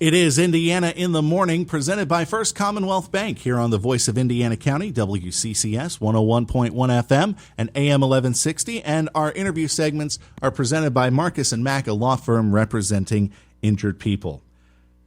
It is Indiana in the Morning, presented by First Commonwealth Bank here on the Voice of Indiana County, WCCS 101.1 FM and AM 1160. And our interview segments are presented by Marcus & Mack, a law firm representing injured people.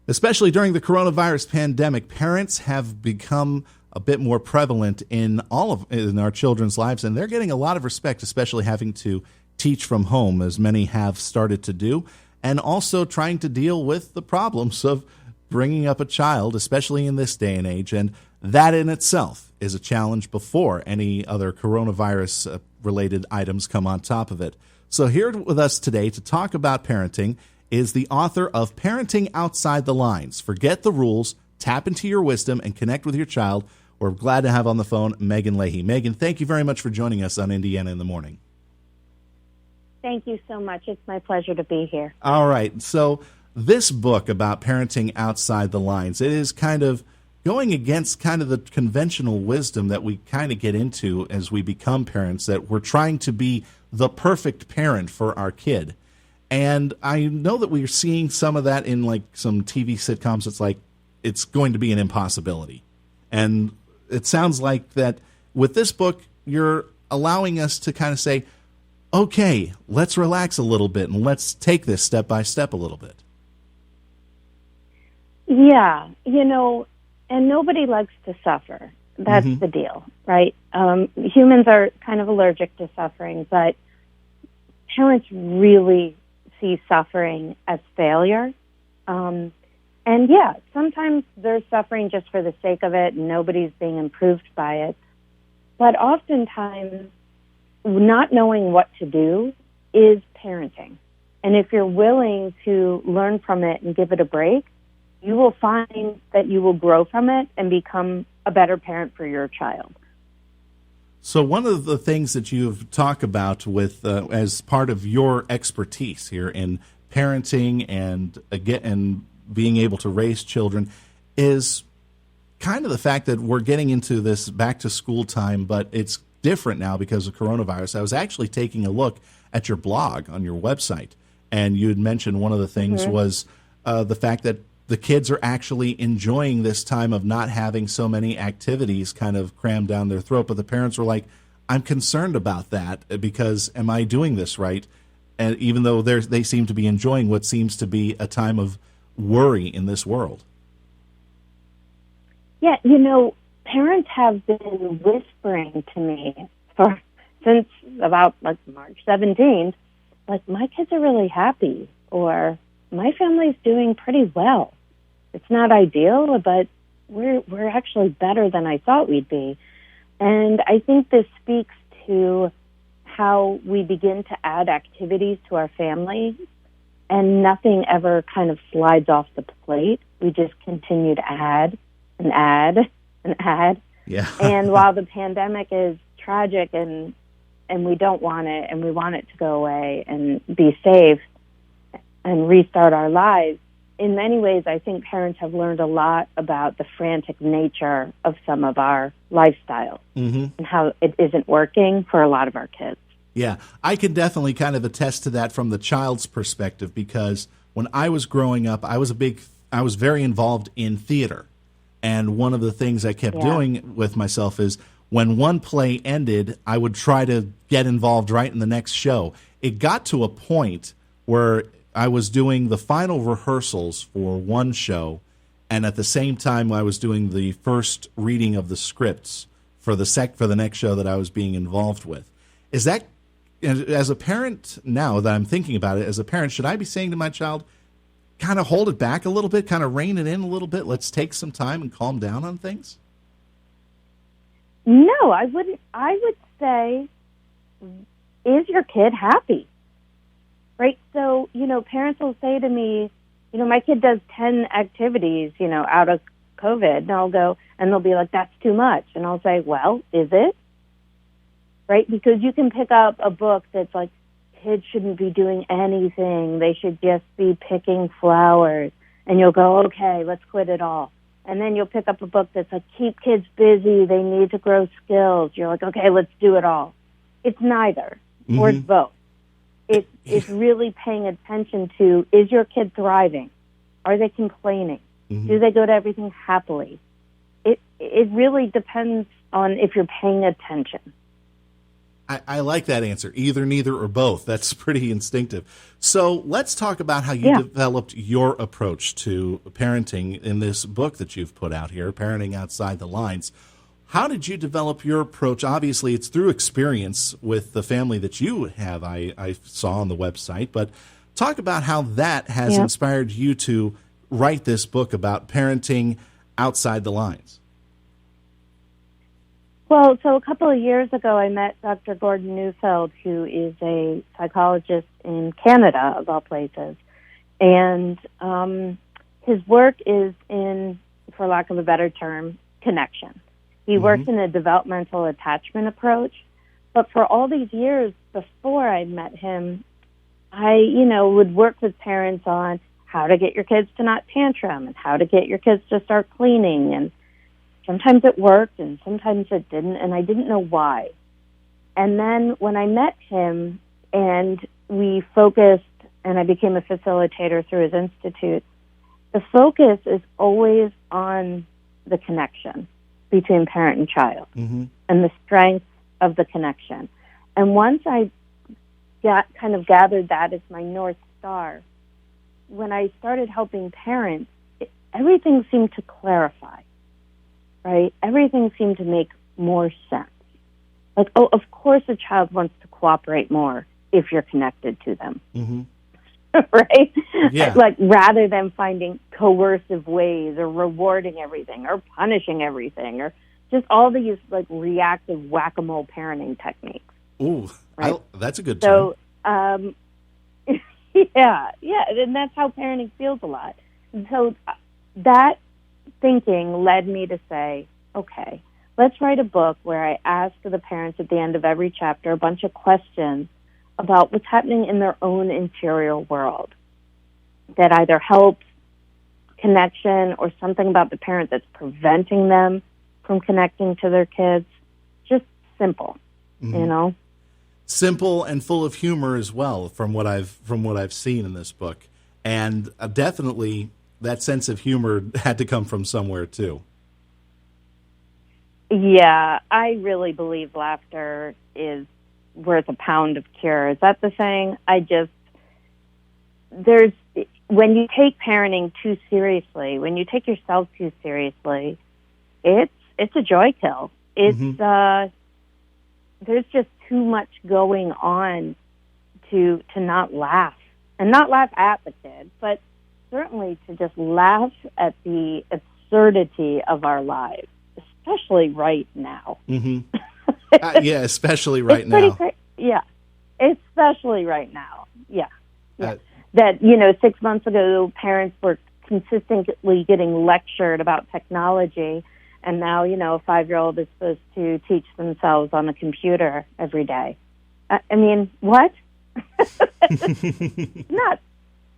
Especially during the coronavirus pandemic, parents have become a bit more prevalent in our children's lives, and they're getting a lot of respect, especially having to teach from home, as many have started to do, and also trying to deal with the problems of bringing up a child, especially in this day and age. And that in itself is a challenge before any other coronavirus-related items come on top of it. So here with us today to talk about parenting is the author of Parenting Outside the Lines. Forget the rules, tap into your wisdom, and connect with your child. We're glad to have on the phone Meghan Leahy. Meghan, thank you very much for joining us on Indiana in the Morning. Thank you so much. It's my pleasure to be here. All right. So this book about parenting outside the lines, it is kind of going against kind of the conventional wisdom that we kind of get into as we become parents, that we're trying to be the perfect parent for our kid. And I know that we're seeing some of that in like some TV sitcoms. It's like it's going to be an impossibility. And it sounds like that with this book, you're allowing us to kind of say, okay, let's relax a little bit and let's take this step by step a little bit. Yeah, and nobody likes to suffer. That's the deal, right? Humans are kind of allergic to suffering, but parents really see suffering as failure. And yeah, sometimes there's suffering just for the sake of it and nobody's being improved by it. But oftentimes, not knowing what to do is parenting. And if you're willing to learn from it and give it a break, you will find that you will grow from it and become a better parent for your child. So one of the things that you've talked about with as part of your expertise here in parenting and being able to raise children is kind of the fact that we're getting into this back to school time, but it's different now because of coronavirus. I was actually taking a look at your blog on your website, and you had mentioned one of the things was the fact that the kids are actually enjoying this time of not having so many activities kind of crammed down their throat, but the parents were like, I'm concerned about that because am I doing this right? And even though they seem to be enjoying what seems to be a time of worry in this world. Yeah, parents have been whispering to me since about March 17th, like, my kids are really happy, or my family's doing pretty well. It's not ideal, but we're actually better than I thought we'd be. And I think this speaks to how we begin to add activities to our family, and nothing ever kind of slides off the plate. We just continue to add and add and add. Yeah. And while the pandemic is tragic and we don't want it, and we want it to go away and be safe and restart our lives, in many ways I think parents have learned a lot about the frantic nature of some of our lifestyles and how it isn't working for a lot of our kids. Yeah, I can definitely kind of attest to that from the child's perspective, because when I was growing up, I was very involved in theater. And one of the things I kept doing with myself is when one play ended, I would try to get involved right in the next show. It got to a point where I was doing the final rehearsals for one show, and at the same time I was doing the first reading of the scripts for the next show that I was being involved with. Is that, as a parent now that I'm thinking about it, as a parent, should I be saying to my child, kind of hold it back a little bit, kind of rein it in a little bit, let's take some time and calm down on things? No, I wouldn't. I would say, is your kid happy? Right? So, parents will say to me, my kid does 10 activities, out of COVID, and I'll go, and they'll be like, that's too much. And I'll say, well, is it? Right? Because you can pick up a book that's like, kids shouldn't be doing anything. They should just be picking flowers. And you'll go, okay, let's quit it all. And then you'll pick up a book that's like, keep kids busy. They need to grow skills. You're like, okay, let's do it all. It's neither, or it's both. It's really paying attention to, is your kid thriving? Are they complaining? Mm-hmm. Do they go to everything happily? It really depends on if you're paying attention. I like that answer. Either, neither, or both. That's pretty instinctive. So let's talk about how you developed your approach to parenting in this book that you've put out here, Parenting Outside the Lines. How did you develop your approach? Obviously, it's through experience with the family that you have, I saw on the website. But talk about how that has inspired you to write this book about parenting outside the lines. Well, so a couple of years ago, I met Dr. Gordon Neufeld, who is a psychologist in Canada, of all places. And his work is in, for lack of a better term, connection. He works in a developmental attachment approach. But for all these years before I met him, I, would work with parents on how to get your kids to not tantrum and how to get your kids to start cleaning. And sometimes it worked and sometimes it didn't, and I didn't know why. And then when I met him and we focused, and I became a facilitator through his institute, the focus is always on the connection between parent and child and the strength of the connection. And once I kind of gathered that as my North Star, when I started helping parents, everything seemed to clarify. Right? Everything seemed to make more sense. Like, oh, of course a child wants to cooperate more if you're connected to them. Right? Yeah. Like, rather than finding coercive ways or rewarding everything or punishing everything or just all these, like, reactive whack-a-mole parenting techniques. Ooh, right? That's a good term. So, yeah, and that's how parenting feels a lot. And so that thinking led me to say, okay, let's write a book where I ask the parents at the end of every chapter a bunch of questions about what's happening in their own interior world that either helps connection or something about the parent that's preventing them from connecting to their kids. Just simple, Simple and full of humor as well, from what I've seen in this book, and definitely that sense of humor had to come from somewhere too. Yeah, I really believe laughter is worth a pound of cure. Is that the saying? When you take parenting too seriously, when you take yourself too seriously, it's a joy kill. There's just too much going on to not laugh, and not laugh at the kid, but certainly to just laugh at the absurdity of our lives, especially right now. Yeah, especially right now. Yeah, especially right now. Yeah. That, 6 months ago, parents were consistently getting lectured about technology, and now, a 5-year-old is supposed to teach themselves on a computer every day. I mean, what? Nuts.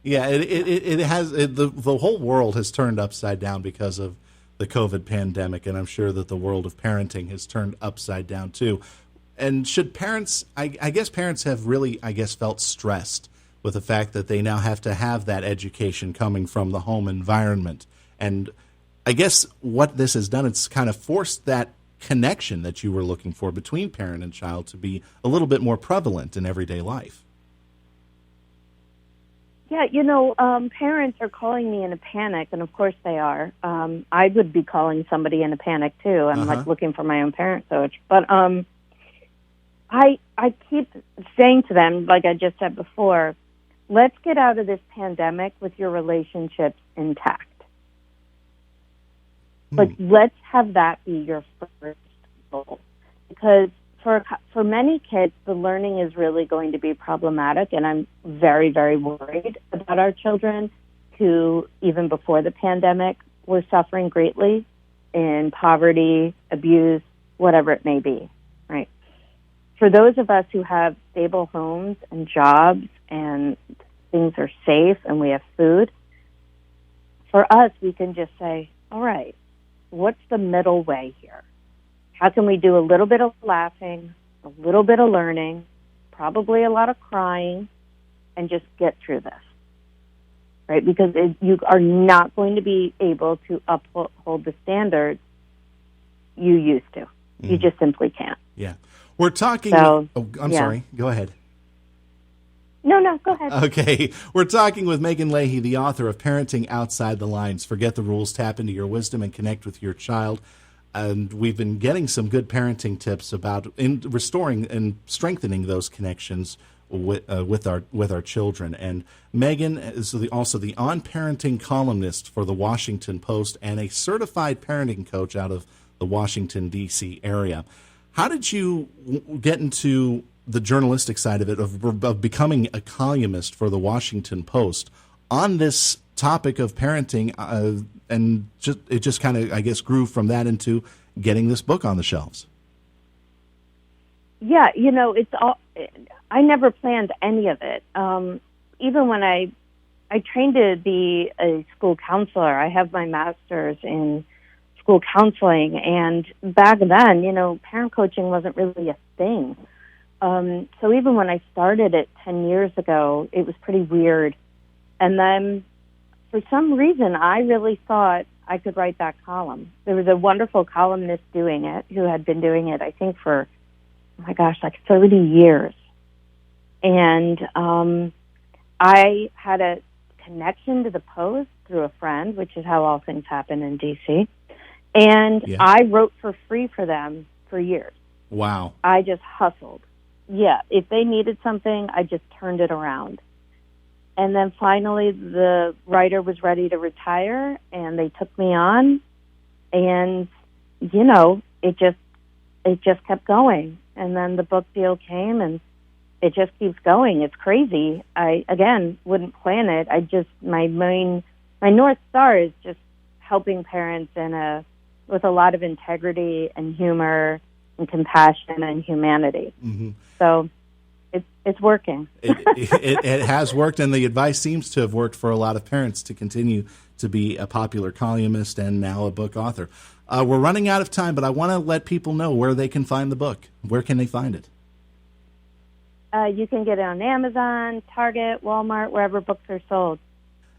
Yeah, it has the whole world has turned upside down because of the COVID pandemic, and I'm sure that the world of parenting has turned upside down too. And should parents, I guess parents have really, felt stressed with the fact that they now have to have that education coming from the home environment. And I guess what this has done, it's kind of forced that connection that you were looking for between parent and child to be a little bit more prevalent in everyday life. Yeah, parents are calling me in a panic, and of course they are. I would be calling somebody in a panic too. I'm like looking for my own parent coach. But I keep saying to them, like I just said before, let's get out of this pandemic with your relationships intact. Like, let's have that be your first goal. Because for many kids, the learning is really going to be problematic, and I'm very, very worried about our children who, even before the pandemic, were suffering greatly in poverty, abuse, whatever it may be, right? For those of us who have stable homes and jobs and things are safe and we have food, for us, we can just say, all right, what's the middle way here? How can we do a little bit of laughing, a little bit of learning, probably a lot of crying, and just get through this? right? Because you are not going to be able to uphold the standards you used to. You just simply can't. Yeah. We're talking. So, I'm sorry. Go ahead. No, go ahead. Okay. We're talking with Meghan Leahy, the author of Parenting Outside the Lines. Forget the rules, tap into your wisdom, and connect with your child. And we've been getting some good parenting tips about restoring and strengthening those connections with our children. And Meghan is also the on-parenting columnist for the Washington Post and a certified parenting coach out of the Washington, D.C. area. How did you get into the journalistic side of it, of becoming a columnist for the Washington Post on this topic of parenting, and it just kind of, I guess, grew from that into getting this book on the shelves? Yeah, it's all. I never planned any of it. Even when I trained to be a school counselor, I have my master's in school counseling, and back then, parent coaching wasn't really a thing. So even when I started it 10 years ago, it was pretty weird. And then for some reason, I really thought I could write that column. There was a wonderful columnist doing it who had been doing it, I think, for, like 30 years. And I had a connection to the Post through a friend, which is how all things happen in D.C. And I wrote for free for them for years. Wow. I just hustled. Yeah, if they needed something, I just turned it around. And then finally the writer was ready to retire, and they took me on, and it just kept going. And then the book deal came, and it just keeps going. It's crazy. I again wouldn't plan it. My North Star is just helping parents with a lot of integrity and humor and compassion and humanity. Mm-hmm. So it's working. It has worked, and the advice seems to have worked for a lot of parents to continue to be a popular columnist and now a book author. We're running out of time, but I want to let people know where they can find the book. Where can they find it? You can get it on Amazon, Target, Walmart, wherever books are sold.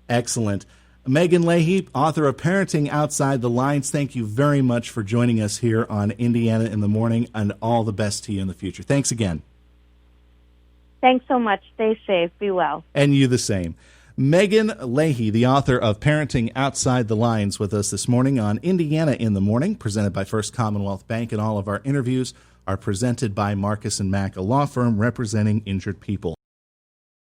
Excellent. Meghan Leahy, author of Parenting Outside the Lines, thank you very much for joining us here on Indiana in the Morning, and all the best to you in the future. Thanks again. Thanks so much. Stay safe. Be well. And you the same. Meghan Leahy, the author of Parenting Outside the Lines, with us this morning on Indiana in the Morning, presented by First Commonwealth Bank, and all of our interviews are presented by Marcus & Mack, a law firm representing injured people.